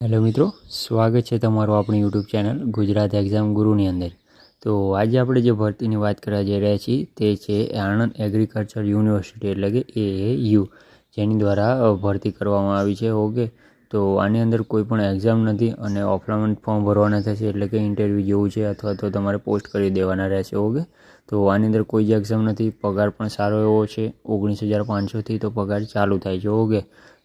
Hello મિત્રો, સ્વાગત છે તમારું આપણી યુટ્યુબ ચેનલ ગુજરાત એક્ઝામ ગુરુની અંદર। તો આજે આપણે જે ભરતીની વાત કરવા જઈ રહ્યા છીએ તે છે આણંદ એગ્રીકલ્ચર યુનિવર્સિટી એટલે કે AAU, જેની દ્વારા ભરતી કરવામાં આવી છે। ઓકે, તો આની અંદર કોઈ પણ એક્ઝામ નથી અને ઓફલાઈન ફોર્મ ભરવાના થશે એટલે કે ઇન્ટરવ્યૂ જેવું છે અથવા તો તમારે પોસ્ટ કરી દેવાના રહેશે। ઓકે, તો આની અંદર કોઈ જ એક્ઝામ નથી, પગાર પણ સારો એવો છે, 19,500થી તો પગાર ચાલુ થાય છે। ઓકે,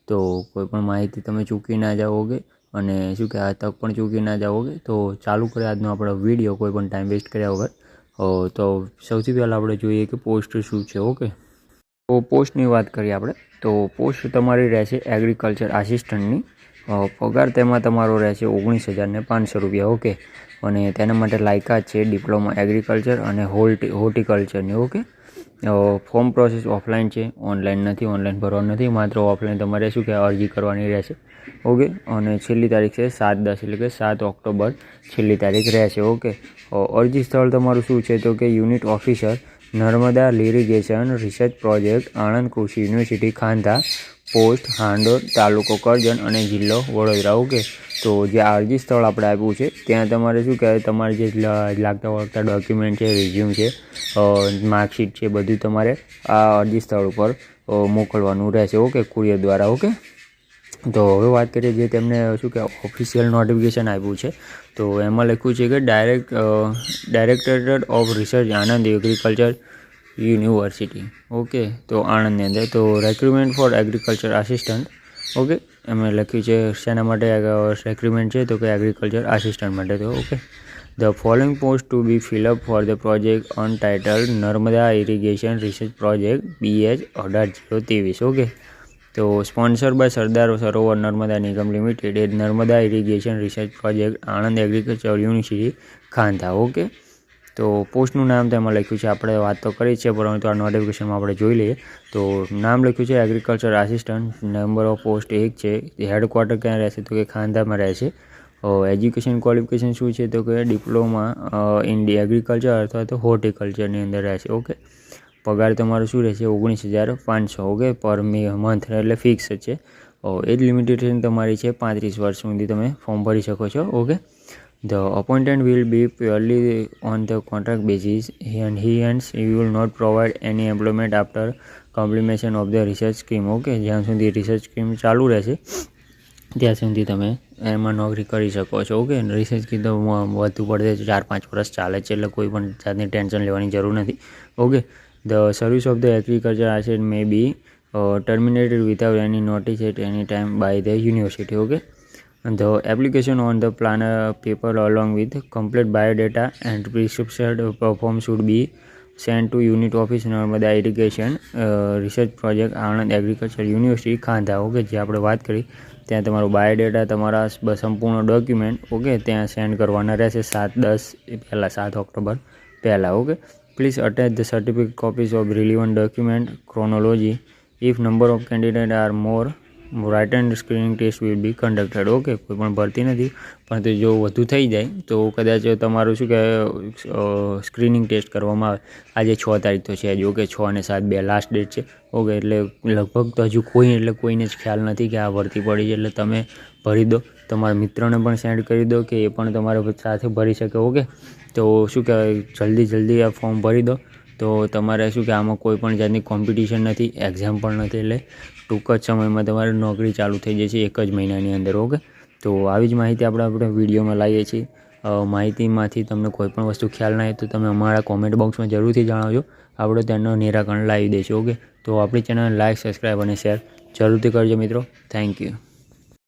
તો કોઈ પણ માહિતી તમે ચૂકી ના જાઓ। ઓકે, અને શું કે આ તક પણ ચૂકી ના જાઓગે। તો ચાલુ કરીએ આજનો આપણો વિડીયો કોઈ પણ ટાઈમ વેસ્ટ કર્યા વગર। તો સૌથી પહેલાં આપણે જોઈએ કે પોસ્ટ શું છે। ઓકે, તો પોસ્ટની વાત કરીએ આપણે, તો પોસ્ટ તમારી રહેશે એગ્રીકલ્ચર આસિસ્ટન્ટની। પગાર તેમાં તમારો રહેશે 19,500 રૂપિયા। ઓકે, અને તેના માટે લાયકાત છે ડિપ્લોમા એગ્રીકલ્ચર અને હોર્ટિકલ્ચરની। ઓકે, ફોર્મ પ્રોસેસ ઓફલાઈન છે, ઓનલાઈન નથી, ઓનલાઈન ભરવાનું નથી, માત્ર ઓફલાઈન તમારે શું કે અરજી કરવાની રહેશે। ઓકે, અને છેલ્લી તારીખ છે 7/10 એટલે કે 7 ઓક્ટોબર છેલ્લી તારીખ રહેશે। ઓકે, અરજી સ્થળ તમારું શું છે તો કે unit officer, Narmada irrigation research project, Anand કૃષિ યુનિવર્સિટી ખાંધા, પોસ્ટ હાંડોદ, તાલુકો કરજણ અને જિલ્લો વડોદરા। ઓકે, તો જે અરજી સ્થળ આપણે આપ્યું છે ત્યાં તમારે શું કહેવાય, તમારે જે લાગતા વળગતા ડોક્યુમેન્ટ છે, રિઝ્યુમ છે, માર્કશીટ છે, બધું તમારે આ અરજી સ્થળ ઉપર મોકલવાનું રહેશે। ઓકે, કુરિયર દ્વારા। ઓકે, તો હવે વાત કરીએ જે તેમને શું કે ઓફિશિયલ નોટિફિકેશન આપ્યું છે, તો એમાં લખ્યું છે કે directorate of research Anand agriculture university. Okay, તો આણંદની અંદર તો રેક્રુટમેન્ટ ફોર એગ્રીકલ્ચર આસિસ્ટન્ટ। ઓકે, એમાં લખ્યું છે શેના માટે રેક્રુટમેન્ટ છે તો કે એગ્રીકલ્ચર આસિસ્ટન્ટ માટે। તો okay, the following post to be fill up for the project untitled Narmada irrigation research project BH 18-023। Okay, તો sponsor by Sardar Sarovar Narmada Nigam limited એ Narmada irrigation research project Anand agriculture university Khandha. Okay, તો પોસ્ટનું નામ તેમાં લખ્યું છે, આપણે વાત તો કરી છે પરંતુ આ નોટિફિકેશનમાં આપણે જોઈ લઈએ। તો નામ લખ્યું છે agriculture assistant, number of post 1 છે, હેડક્વાર્ટર ક્યાં રહેશે તો કે ખાંધામાં રહેશે। એજ્યુકેશન ક્વોલિફિકેશન શું છે તો કે ડિપ્લોમા ઇન એગ્રીકલ્ચર અથવા તો હોર્ટિકલ્ચરની અંદર રહેશે। ઓકે, પગાર તમારો શું રહેશે 19,500। ઓકે, પર મંથ એટલે ફિક્સ છે। એજ લિમિટેશન તમારી છે 35 વર્ષ સુધી તમે ફોર્મ ભરી શકો છો। Okay, the appointed will be purely on the contract basis and he will not provide any employment after completion of the research scheme। Okay, જ્યાં સુધી રિસર્ચ સ્કીમ ચાલુ રહેશે ત્યાં સુધી તમે એમાં નોકરી કરી શકો છો। ઓકે, રિસર્ચ સ્કીમ તો વધુ પડે 4-5 વર્ષ ચાલે છે એટલે કોઈ પણ જાતની ટેન્શન લેવાની જરૂર નથી। Okay, the service of the agriculture assistant may be terminated without any notice at any time by the university। Okay, and the application on the planner paper along with complete biodata and prescribed form should be sent to unit office Narmada irrigation research project Anand agriculture university Khandha. Okay, જે આપણે વાત કરી ત્યાં તમારું biodata, તમારા સંપૂર્ણ document okay ત્યાં send કરવાના રહેશે 7/10 પહેલાં, 7 ઓક્ટોબર પહેલાં। Okay, please attach the certificate copies of relevant document chronology if number of candidate are more right screening test will be conducted. Okay, કોઈ પણ ભરતી નથી પરંતુ જો વધુ થઈ જાય તો કદાચ તમારું શું કે સ્ક્રીનિંગ ટેસ્ટ કરવામાં આવે। આજે 6 તારીખ તો છે જ। ઓકે, 6 અને 7 2 લાસ્ટ ડેટ છે। ઓકે, એટલે લગભગ તો હજુ કોઈને જ ખ્યાલ નથી કે આ ભરતી પડી છે, એટલે તમે ભરી દો, તમારા મિત્રોને પણ સેન્ડ કરી દો કે એ પણ તમારા સાથે ભરી શકે। ઓકે, તો શું કહેવાય જલ્દી આ ફોર્મ ભરી દો, તો તમારે શું કે આમાં કોઈ પણ જાતની કોમ્પિટિશન નથી, એક્ઝામ પણ નથી, એટલે ટૂંક જ સમયમાં તમારી નોકરી ચાલુ થઈ જશે 1 જ મહિનાની અંદર। ઓકે, તો આવી જ માહિતી આપણે વિડીયોમાં લાવીએ છીએ। માહિતીમાંથી તમને કોઈ પણ વસ્તુ ખ્યાલ ના આવે તો તમે અમારા કોમેન્ટ બોક્સમાં જરૂરથી જણાવજો, આપણે તેનું નિરાકરણ લાવી દઈશું। ઓકે, તો આપણી ચેનલ લાઇક, સબસ્ક્રાઈબ અને શેર જરૂરથી કરજો મિત્રો। Thank you.